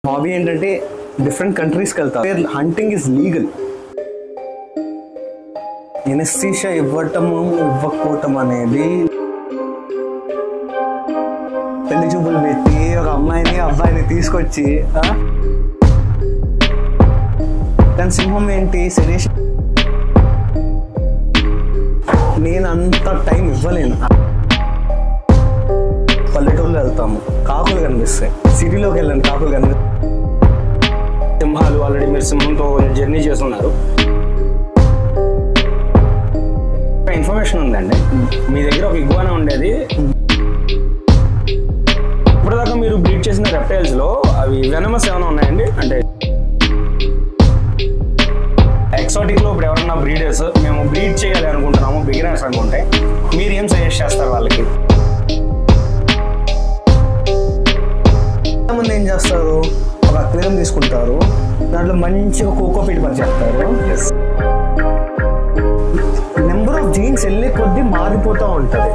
Hobby ఏంటంటే different కంట్రీస్కి వెళ్తారు. Hunting is legal. ఎనస్థీషియా ఇవ్వటము ఇవ్వకపోవటం అనేది పెళ్లి చూపులు పెట్టి ఒక అమ్మాయిని అబ్బాయిని తీసుకొచ్చి కానీ సింహం ఏంటి శరీష్ నేను అంత టైం ఇవ్వలేను. పల్లెటూరులో వెళ్తాము, కాకులు కనిపిస్తాయి. సిటీలోకి వెళ్ళండి, కాకులు కనిపిస్తాయి. సింహాలు ఆల్రెడీ మీరు సింహంతో జర్నీ చేస్తున్నారు. ఇన్ఫర్మేషన్ ఉందండి, మీ దగ్గర ఒక ఇగ్వానా ఉండేది. ఇప్పటిదాకా మీరు బ్రీడ్ చేసిన రెప్టైల్స్ లో అవి వెనమస్ ఏమైనా ఉన్నాయండి? అంటే ఎక్సాటిక్ లో ఇప్పుడు ఎవరన్నా బ్రీడర్స్ మేము బ్రీడ్ చేయాలి అనుకుంటున్నాము, బిగినర్స్ అనుకుంటే మీరు ఏం సజెస్ట్ చేస్తారు వాళ్ళకి? చాలామంది ఏం చేస్తారు, ఒక అక్వేరియం తీసుకుంటారు, దాంట్లో మంచిగా కోకోపీట్ పరిచేస్తారు. నెంబర్ ఆఫ్ జీన్స్ వెళ్ళే కొద్దీ మారిపోతూ ఉంటుంది.